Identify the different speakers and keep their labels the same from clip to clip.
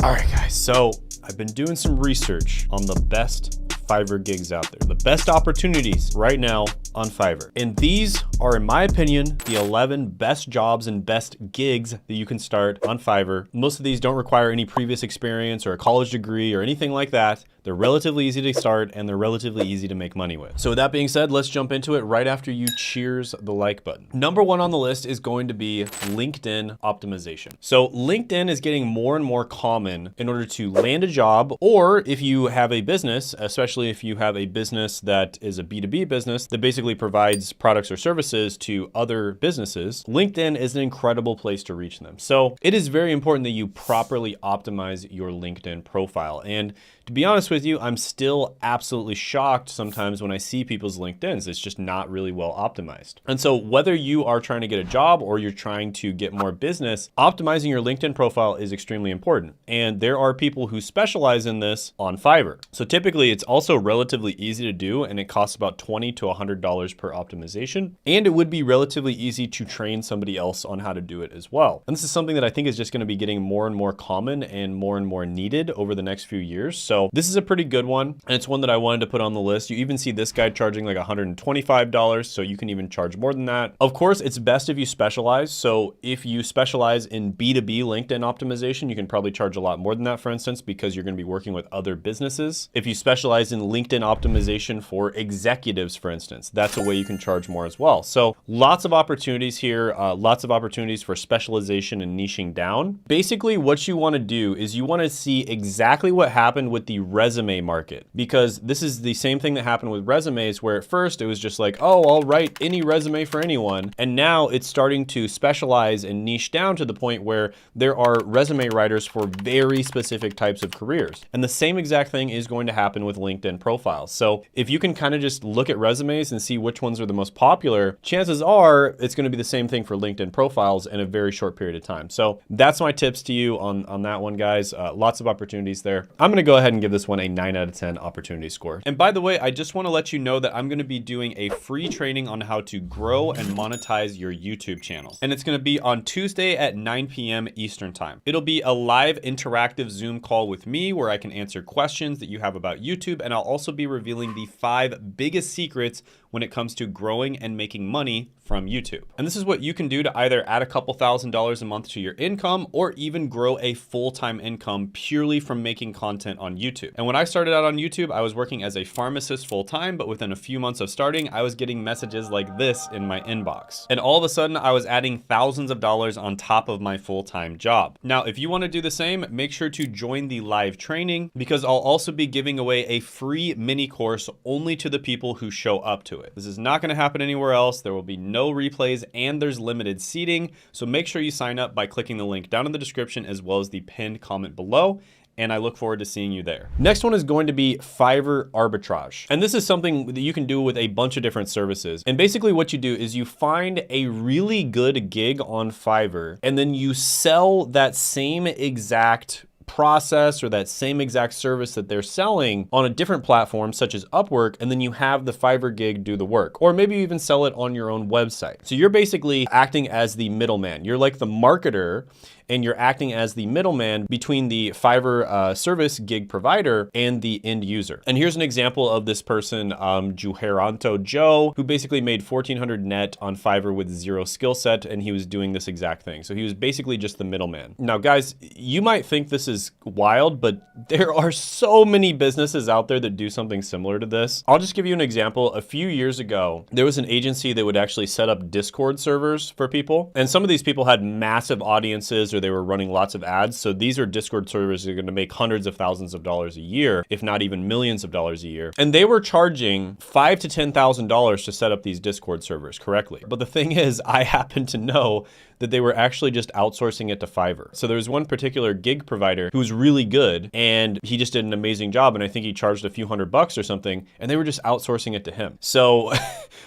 Speaker 1: All right, guys, so I've been doing some research on the best Fiverr gigs out there, the best opportunities right now on Fiverr. And these are, in my opinion, the 11 best jobs and best gigs that you can start on Fiverr. Most of these don't require any previous experience or a college degree or anything like that. They're relatively easy to start and they're relatively easy to make money with. So with that being said, let's jump into it right after you cheers the like button. Number one on the list is going to be LinkedIn optimization. So LinkedIn is getting more and more common in order to land a job, or if you have a business, especially if you have a business that is a B2B business that basically provides products or services to other businesses, LinkedIn is an incredible place to reach them. So it is very important that you properly optimize your LinkedIn profile. And to be honest with you, I'm still absolutely shocked sometimes when I see people's LinkedIns. It's just not really well optimized. And so whether you are trying to get a job or you're trying to get more business, optimizing your LinkedIn profile is extremely important. And there are people who specialize in this on Fiverr. So typically it's also relatively easy to do, and it costs about $20 to $100 per optimization. And it would be relatively easy to train somebody else on how to do it as well. And this is something that I think is just going to be getting more and more common and more needed over the next few years. So this is a pretty good one, and it's one that I wanted to put on the list. You even see this guy charging like $125, so you can even charge more than that. Of course, it's best if you specialize. So if you specialize in B2B LinkedIn optimization, you can probably charge a lot more than that, for instance, because you're going to be working with other businesses. If you specialize in LinkedIn optimization for executives, for instance, that's a way you can charge more as well. So lots of opportunities here, lots of opportunities for specialization and niching down. Basically, what you want to do is you want to see exactly what happened with the resume market, because this is the same thing that happened with resumes, where at first it was just like, oh, I'll write any resume for anyone. And now it's starting to specialize and niche down to the point where there are resume writers for very specific types of careers. And the same exact thing is going to happen with LinkedIn profiles. So if you can kind of just look at resumes and see which ones are the most popular, chances are it's going to be the same thing for LinkedIn profiles in a very short period of time. So that's my tips to you on that one, guys. Lots of opportunities there. I'm going to go ahead and give this one a 9 out of 10 opportunity score. And by the way, I just want to let you know that I'm going to be doing a free training on how to grow and monetize your YouTube channel. And it's going to be on Tuesday at 9 p.m. Eastern time. It'll be a live interactive Zoom call with me where I can answer questions that you have about YouTube. And I'll also be revealing the 5 biggest secrets when it comes to growing and making money from YouTube. And this is what you can do to either add a couple $1,000s a month to your income, or even grow a full-time income purely from making content on YouTube. And when I started out on YouTube, I was working as a pharmacist full-time, but within a few months of starting, I was getting messages like this in my inbox. And all of a sudden I was adding thousands of dollars on top of my full-time job. Now, if you want to do the same, make sure to join the live training, because I'll also be giving away a free mini course only to the people who show up to it. This is not going to happen anywhere else. There will be no replays, and there's limited seating. So make sure you sign up by clicking the link down in the description as well as the pinned comment below. And I look forward to seeing you there. Next one is going to be Fiverr arbitrage. And this is something that you can do with a bunch of different services. And basically what you do is you find a really good gig on Fiverr, and then you sell that same exact process or that same exact service that they're selling on a different platform such as Upwork, and then you have the Fiverr gig do the work, or maybe you even sell it on your own website. So you're basically acting as the middleman. You're like the marketer, and you're acting as the middleman between the Fiverr service gig provider and the end user. And here's an example of this person, Juheranto Joe, who basically made $1,400 net on Fiverr with 0 skill set, and he was doing this exact thing. So he was basically just the middleman. Now, guys, you might think this is wild, but there are so many businesses out there that do something similar to this. I'll just give you an example. A few years ago, there was an agency that would actually set up Discord servers for people. And some of these people had massive audiences, or they were running lots of ads. So these are Discord servers that are going to make hundreds of thousands of dollars a year, if not even millions of dollars a year. And they were charging $5,000 to $10,000 to set up these Discord servers correctly. But the thing is, I happen to know that they were actually just outsourcing it to Fiverr. So there was one particular gig provider who was really good, and he just did an amazing job. And I think he charged a few $100 or something, and they were just outsourcing it to him. So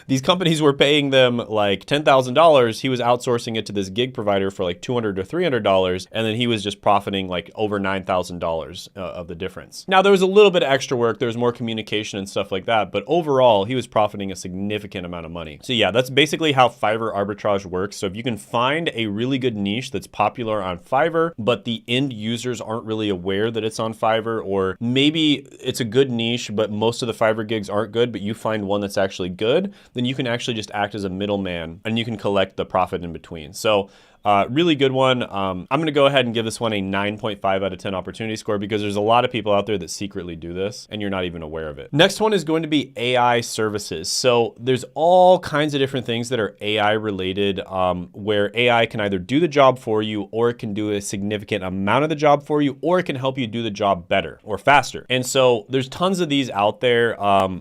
Speaker 1: these companies were paying them like $10,000. He was outsourcing it to this gig provider for like $200 to $300. $600, and then he was just profiting like over $9,000 of the difference. Now, there was a little bit of extra work. There was more communication and stuff like that, but overall, he was profiting a significant amount of money. So yeah, that's basically how Fiverr arbitrage works. So if you can find a really good niche that's popular on Fiverr, but the end users aren't really aware that it's on Fiverr, or maybe it's a good niche, but most of the Fiverr gigs aren't good, but you find one that's actually good, then you can actually just act as a middleman and you can collect the profit in between. So really good one. I'm going to go ahead and give this one a 9.5 out of 10 opportunity score because there's a lot of people out there that secretly do this and you're not even aware of it. Next one is going to be AI services. So there's all kinds of different things that are AI related, where AI can either do the job for you, or it can do a significant amount of the job for you, or it can help you do the job better or faster. And so there's tons of these out there.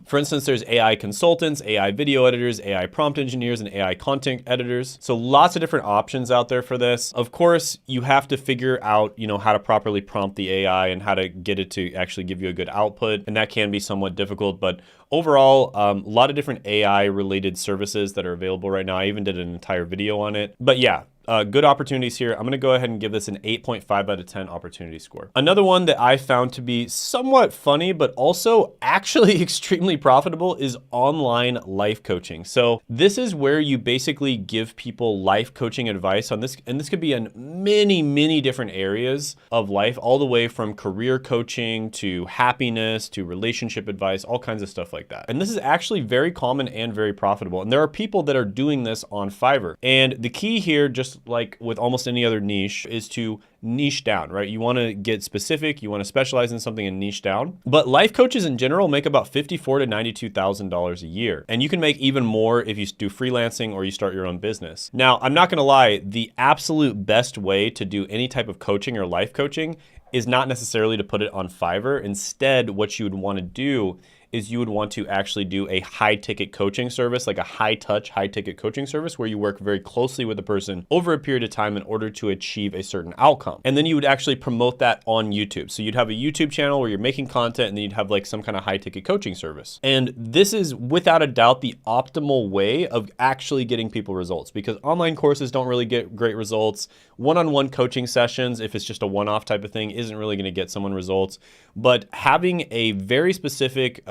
Speaker 1: For instance, there's AI consultants, AI video editors, AI prompt engineers, and AI content editors. So lots of different options out there for this. Of course, you have to figure out, how to properly prompt the AI and how to get it to actually give you a good output. And that can be somewhat difficult, but overall, a lot of different AI related services that are available right now. I even did an entire video on it, but yeah. Good opportunities here. I'm going to go ahead and give this an 8.5 out of 10 opportunity score. Another one that I found to be somewhat funny, but also actually extremely profitable is online life coaching. So this is where you basically give people life coaching advice on this. And this could be in many, many different areas of life, all the way from career coaching to happiness to relationship advice, all kinds of stuff like that. And this is actually very common and very profitable. And there are people that are doing this on Fiverr. And the key here, just like with almost any other niche, is to niche down, right? You want to get specific, you want to specialize in something and niche down. But life coaches in general make about $54,000 to $92,000 a year. And you can make even more if you do freelancing or you start your own business. Now, I'm not going to lie, the absolute best way to do any type of coaching or life coaching is not necessarily to put it on Fiverr. Instead, what you would want to do is you would want to actually do a high ticket coaching service, like a high touch, high ticket coaching service where you work very closely with the person over a period of time in order to achieve a certain outcome. And then you would actually promote that on YouTube. So you'd have a YouTube channel where you're making content, and then you'd have like some kind of high ticket coaching service. And this is without a doubt the optimal way of actually getting people results, because online courses don't really get great results. One-on-one coaching sessions, if it's just a one-off type of thing, isn't really going to get someone results. But having a very specific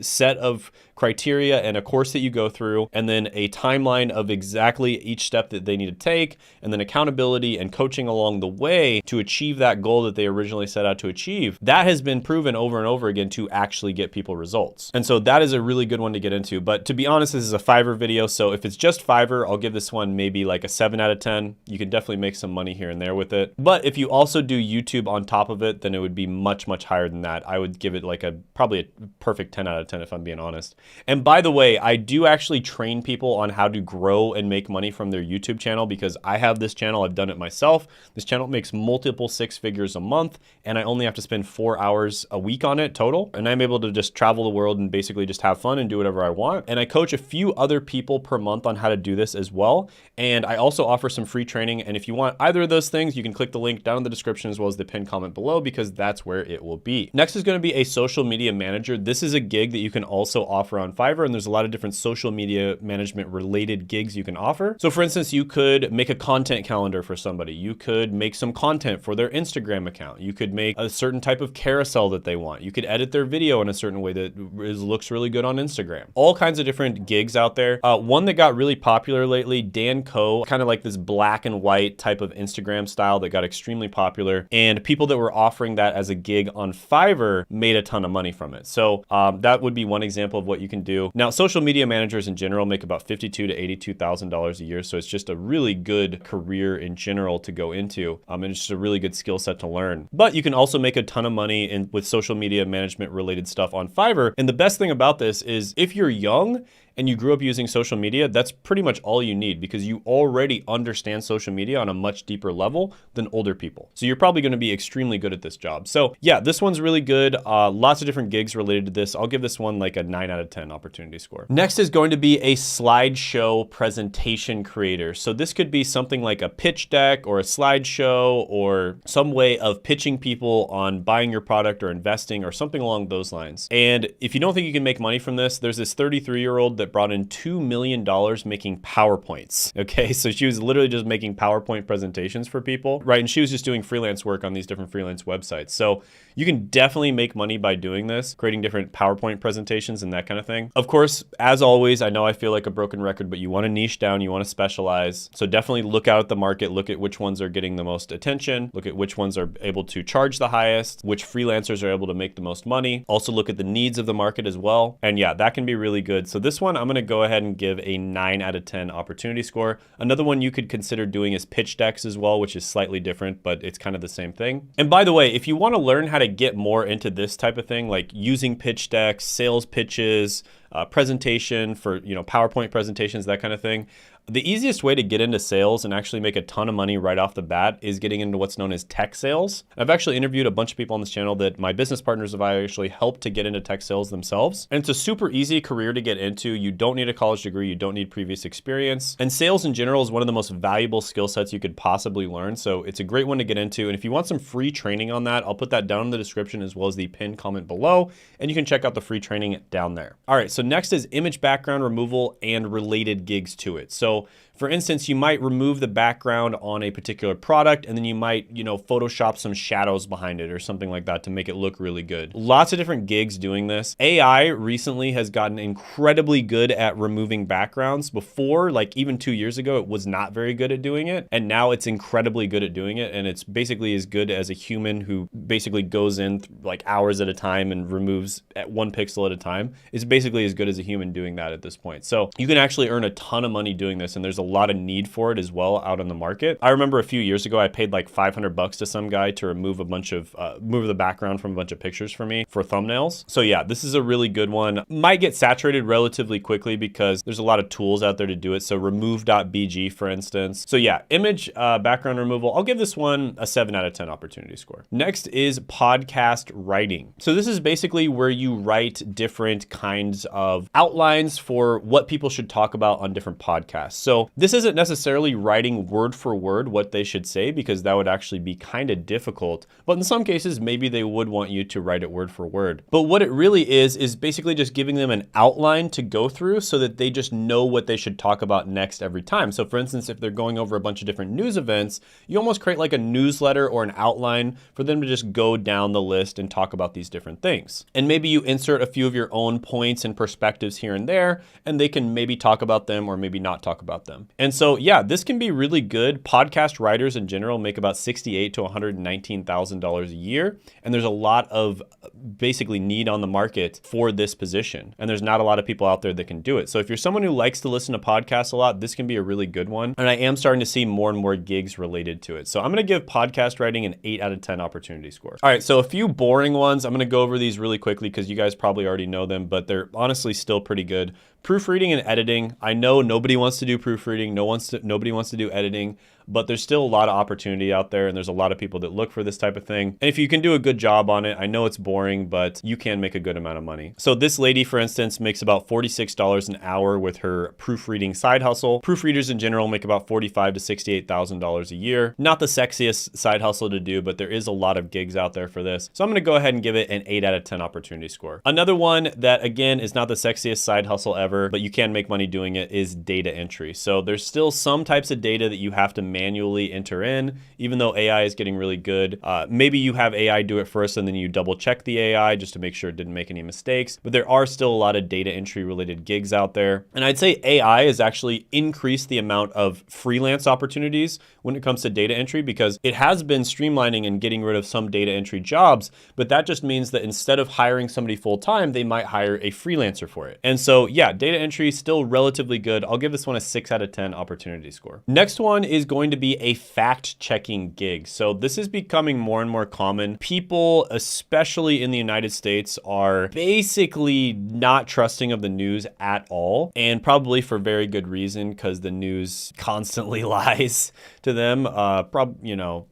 Speaker 1: set of criteria and a course that you go through, and then a timeline of exactly each step that they need to take, and then accountability and coaching along the way to achieve that goal that they originally set out to achieve, that has been proven over and over again to actually get people results. And so that is a really good one to get into. But to be honest, this is a Fiverr video, so if it's just Fiverr, I'll give this one maybe like a 7 out of 10. You can definitely make some money here and there with it. But if you also do YouTube on top of it, then it would be much, much higher than that. I would give it like probably a perfect 10 out of 10 if I'm being honest. And by the way, I do actually train people on how to grow and make money from their YouTube channel, because I have this channel, I've done it myself. This channel makes multiple 6 figures a month, and I only have to spend 4 hours a week on it total. And I'm able to just travel the world and basically just have fun and do whatever I want. And I coach a few other people per month on how to do this as well. And I also offer some free training. And if you want either of those things, you can click the link down in the description as well as the pinned comment below, because that's where it will be. Next is going to be a social media manager. This is a gig that you can also offer on Fiverr, and there's a lot of different social media management related gigs you can offer. So for instance, you could make a content calendar for somebody. You could make some content for their Instagram account. You could make a certain type of carousel that they want. You could edit their video in a certain way that looks really good on Instagram. All kinds of different gigs out there. One that got really popular lately, Dan Co, kind of like this black and white type of Instagram style that got extremely popular. And people that were offering that as a gig on Fiverr made a ton of money from it. So that would be one example of what you can do. Now, social media managers in general make about $52,000 to $82,000 a year. So it's just a really good career in general to go into. And it's just a really good skill set to learn. But you can also make a ton of money with social media management related stuff on Fiverr. And the best thing about this is if you're young and you grew up using social media, that's pretty much all you need, because you already understand social media on a much deeper level than older people. So you're probably going to be extremely good at this job. So yeah, this one's really good. Lots of different gigs related to this. I'll give this one like a 9 out of 10 opportunity score. Next is going to be a slideshow presentation creator. So this could be something like a pitch deck or a slideshow or some way of pitching people on buying your product or investing or something along those lines. And if you don't think you can make money from this, there's this 33-year-old that that brought in $2 million making PowerPoints. Okay, so she was literally just making PowerPoint presentations for people, right? And she was just doing freelance work on these different freelance websites. So you can definitely make money by doing this, creating different PowerPoint presentations and that kind of thing. Of course, as always, I know I feel like a broken record, but you want to niche down, you want to specialize. So definitely look out at the market, look at which ones are getting the most attention, look at which ones are able to charge the highest, which freelancers are able to make the most money. Also look at the needs of the market as well. And yeah, that can be really good. So this one, I'm going to go ahead and give a 9 out of 10 opportunity score. Another one you could consider doing is pitch decks as well, which is slightly different, but it's kind of the same thing. And by the way, if you want to learn how to get more into this type of thing, like using pitch decks, sales pitches, presentation for, PowerPoint presentations, that kind of thing, the easiest way to get into sales and actually make a ton of money right off the bat is getting into what's known as tech sales. I've actually interviewed a bunch of people on this channel that my business partners have actually helped to get into tech sales themselves. And it's a super easy career to get into. You don't need a college degree. You don't need previous experience. And sales in general is one of the most valuable skill sets you could possibly learn. So it's a great one to get into. And if you want some free training on that, I'll put that down in the description as well as the pinned comment below. And you can check out the free training down there. All right, so next is image background removal and related gigs to it. So for instance, you might remove the background on a particular product and then you might, Photoshop some shadows behind it or something like that to make it look really good. Lots of different gigs doing this. AI recently has gotten incredibly good at removing backgrounds. Before, like even 2 years ago, it was not very good at doing it. And now it's incredibly good at doing it. And it's basically as good as a human who basically goes in like hours at a time and removes at 1 pixel at a time. It's basically as good as a human doing that at this point. So you can actually earn a ton of money doing this. And there's a lot of need for it as well out on the market. I remember a few years ago, I paid like $500 to some guy to remove a bunch of, move the background from a bunch of pictures for me for thumbnails. So yeah, this is a really good one. Might get saturated relatively quickly because there's a lot of tools out there to do it. So remove.bg, for instance. So yeah, image background removal. I'll give this one a 7 out of 10 opportunity score. Next is podcast writing. So this is basically where you write different kinds of outlines for what people should talk about on different podcasts. So this isn't necessarily writing word for word what they should say, because that would actually be kind of difficult. But in some cases, maybe they would want you to write it word for word. But what it really is basically just giving them an outline to go through so that they just know what they should talk about next every time. So for instance, if they're going over a bunch of different news events, you almost create like a newsletter or an outline for them to just go down the list and talk about these different things. And maybe you insert a few of your own points and perspectives here and there, and they can maybe talk about them or maybe not talk about them. And so, yeah, this can be really good. Podcast writers in general make about $68,000 to $119,000 a year. And there's a lot of basically need on the market for this position. And there's not a lot of people out there that can do it. So if you're someone who likes to listen to podcasts a lot, this can be a really good one. And I am starting to see more and more gigs related to it. So I'm going to give podcast writing an 8 out of 10 opportunity score. All right, so a few boring ones. I'm going to go over these really quickly because you guys probably already know them, but they're honestly still pretty good. Proofreading and editing. I know nobody wants to do proofreading. Nobody wants to do editing, but there's still a lot of opportunity out there and there's a lot of people that look for this type of thing. And if you can do a good job on it, I know it's boring, but you can make a good amount of money. So this lady, for instance, makes about $46 an hour with her proofreading side hustle. Proofreaders in general make about $45,000 to $68,000 a year. Not the sexiest side hustle to do, but there is a lot of gigs out there for this. So I'm going to go ahead and give it an 8 out of 10 opportunity score. Another one that again is not the sexiest side hustle ever, but you can make money doing it, is data entry. So there's still some types of data that you have to manually enter in, even though AI is getting really good. Maybe you have AI do it first and then you double check the AI just to make sure it didn't make any mistakes. But there are still a lot of data entry related gigs out there. And I'd say AI has actually increased the amount of freelance opportunities when it comes to data entry, because it has been streamlining and getting rid of some data entry jobs. But that just means that instead of hiring somebody full time, they might hire a freelancer for it. And so yeah, data entry is still relatively good. I'll give this one a 6 out of 10 opportunity score. Next one is going to be a fact-checking gig. So this is becoming more and more common. People, especially in the United States, are basically not trusting of the news at all, and probably for very good reason, because the news constantly lies, to them.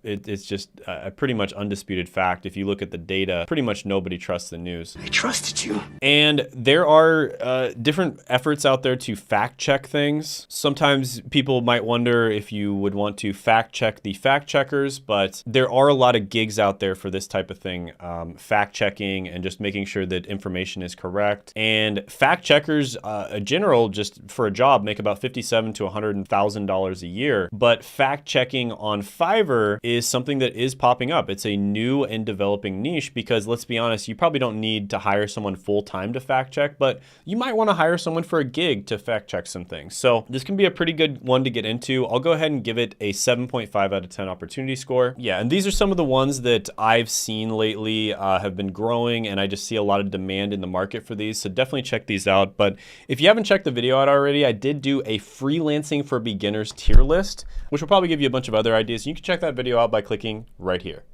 Speaker 1: It's just a pretty much undisputed fact. If you look at the data, pretty much nobody trusts the news.
Speaker 2: I trusted you.
Speaker 1: And there are different efforts out there to fact check things. Sometimes people might wonder if you would want to fact check the fact checkers, but there are a lot of gigs out there for this type of thing, fact checking and just making sure that information is correct. And fact checkers, in general, just for a job, make about $57,000 to $100,000 a year. But fact checking on Fiverr is something that is popping up. It's a new and developing niche because, let's be honest, you probably don't need to hire someone full-time to fact check, but you might want to hire someone for a gig to fact check some things. So this can be a pretty good one to get into. I'll go ahead and give it a 7.5 out of 10 opportunity score. Yeah, and these are some of the ones that I've seen lately have been growing, and I just see a lot of demand in the market for these. So definitely check these out. But if you haven't checked the video out already, I did do a freelancing for beginners tier list, which will probably give you a bunch of other ideas. You can check that video out by clicking right here.